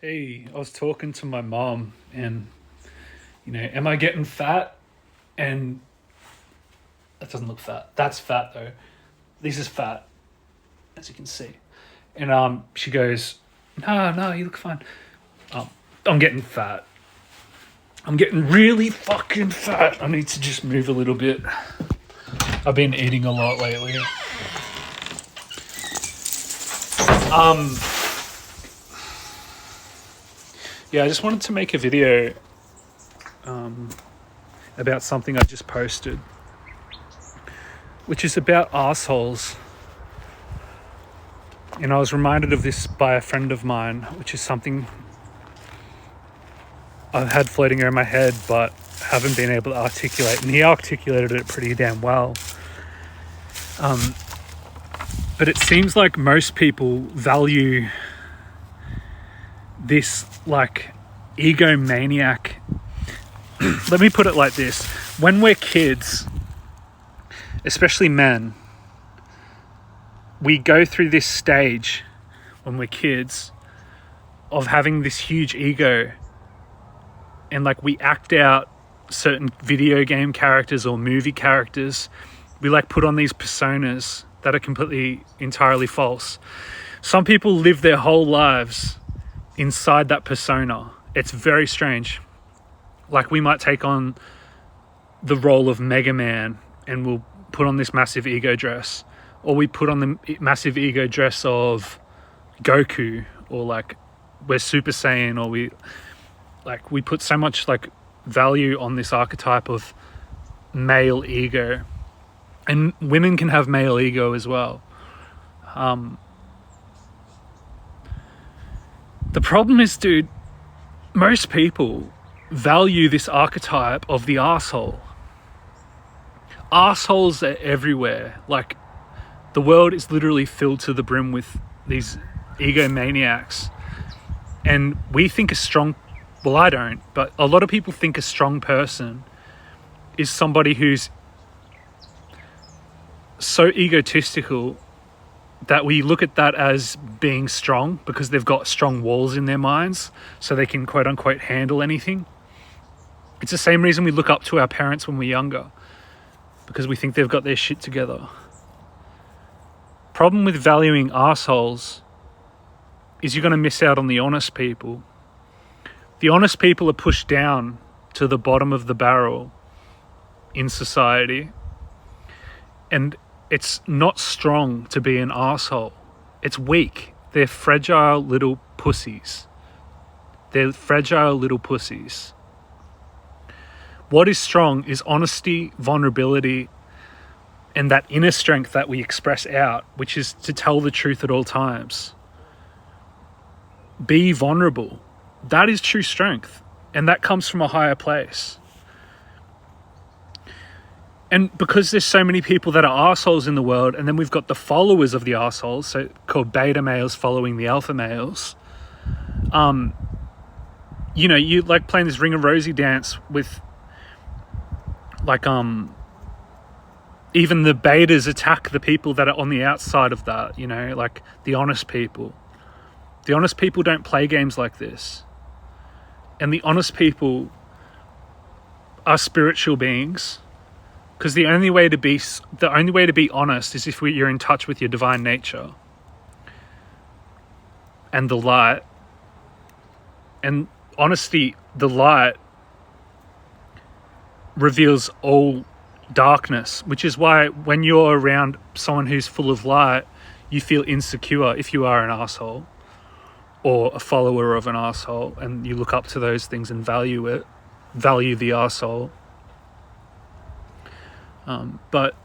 Hey, I was talking to my mom and, am I getting fat? And that doesn't look fat. That's fat though. This is fat, as you can see. And she goes, no, no, you look fine. Um, I'm getting fat. I'm getting really fucking fat. I need to just move a little bit. I've been eating a lot lately. Um, yeah, I just wanted to make a video about something I just posted, which is about assholes. And I was reminded of this by a friend of mine, which is something I've had floating around my head, but haven't been able to articulate. And he articulated it pretty damn well. But it seems like most people value this like egomaniac. Let me put it like this. When we're kids, especially men, we go through this stage when we're kids of having this huge ego, and like we act out certain video game characters or movie characters. We like put on these personas that are completely entirely false. Some people live their whole lives inside that persona. It's very strange. Like we might take on the role of Mega Man and we'll put on this massive ego dress, or we put on the massive ego dress of Goku, or like we're Super Saiyan, or we put so much like value on this archetype of male ego. And women can have male ego as well. The problem is, dude, most people value this archetype of the arsehole. Arseholes are everywhere. Like, the world is literally filled to the brim with these egomaniacs. And we think a strong... Well, I don't, but a lot of people think a strong person is somebody who's so egotistical that we look at that as being strong because they've got strong walls in their minds, so they can quote unquote handle anything. It's the same reason we look up to our parents when we're younger, because we think they've got their shit together. Problem with valuing assholes is you're going to miss out on the honest people. The honest people are pushed down to the bottom of the barrel in society, and it's not strong to be an asshole. It's weak. They're fragile little pussies. They're fragile little pussies. What is strong is honesty, vulnerability, and that inner strength that we express out, which is to tell the truth at all times. Be vulnerable. That is true strength, and that comes from a higher place. And because there's so many people that are arseholes in the world, and then we've got the followers of the arseholes, so called beta males following the alpha males, you like playing this Ring of Rosie dance with like even the betas attack the people that are on the outside of that, like the honest people. The honest people don't play games like this. And the honest people are spiritual beings. Because the only way to be honest is if you're in touch with your divine nature and the light. And honesty, the light, reveals all darkness, which is why when you're around someone who's full of light, you feel insecure if you are an asshole or a follower of an asshole, and you look up to those things and value the asshole. But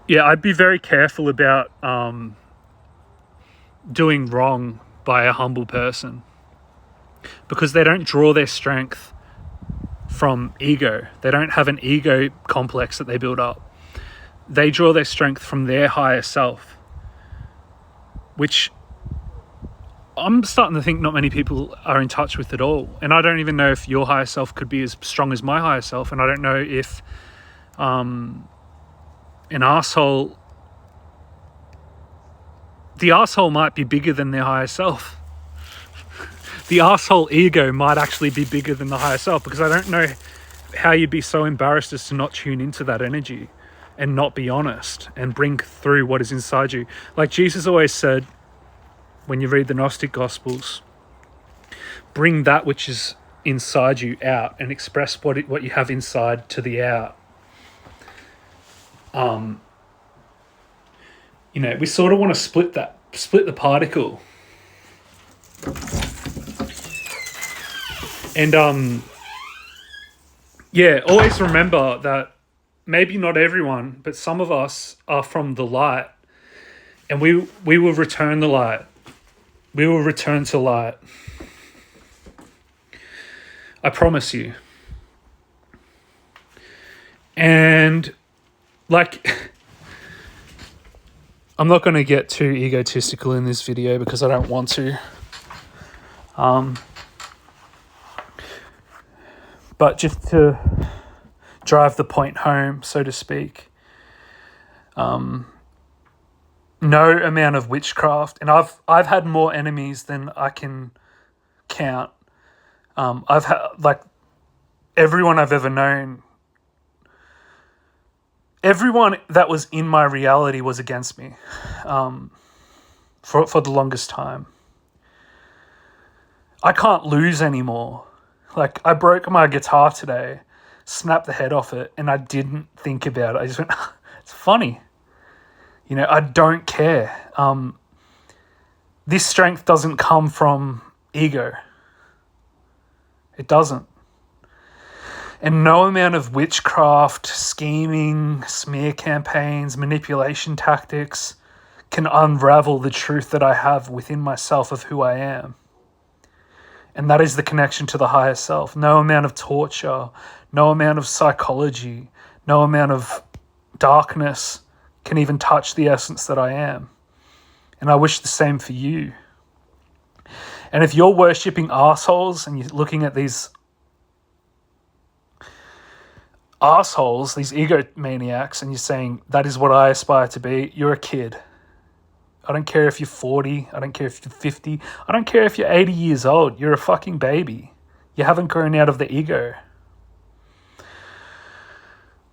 yeah, I'd be very careful about doing wrong by a humble person, because they don't draw their strength from ego. They don't have an ego complex that they build up. They draw their strength from their higher self, which I'm starting to think not many people are in touch with at all. And I don't even know if your higher self could be as strong as my higher self. And I don't know if an asshole, the asshole might be bigger than their higher self. the arsehole ego might actually be bigger than the higher self, because I don't know how you'd be so embarrassed as to not tune into that energy and not be honest and bring through what is inside you. Like Jesus always said, when you read the Gnostic Gospels, bring that which is inside you out and express what you have inside to the out. We sort of want to split the particle. And always remember that maybe not everyone, but some of us are from the light, and we will return the light. We will return to light. I promise you. And I'm not going to get too egotistical in this video because I don't want to. But just to drive the point home, so to speak, no amount of witchcraft, and I've had more enemies than I can count. I've had everyone I've ever known. Everyone that was in my reality was against me, for the longest time. I can't lose anymore. I broke my guitar today, snapped the head off it, and I didn't think about it. I just went, it's funny. I don't care. This strength doesn't come from ego. It doesn't. And no amount of witchcraft, scheming, smear campaigns, manipulation tactics can unravel the truth that I have within myself of who I am. And that is the connection to the higher self. No amount of torture, no amount of psychology, no amount of darkness can even touch the essence that I am. And I wish the same for you. And if you're worshipping assholes and you're looking at these assholes, these egomaniacs, and you're saying, that is what I aspire to be, you're a kid. I don't care if you're 40. I don't care if you're 50. I don't care if you're 80 years old. You're a fucking baby. You haven't grown out of the ego.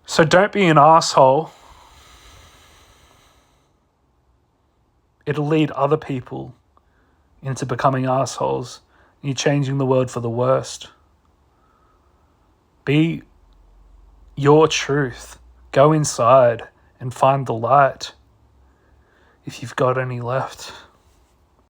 So don't be an asshole. It'll lead other people into becoming assholes. You're changing the world for the worst. Be your truth. Go inside and find the light, if you've got any left.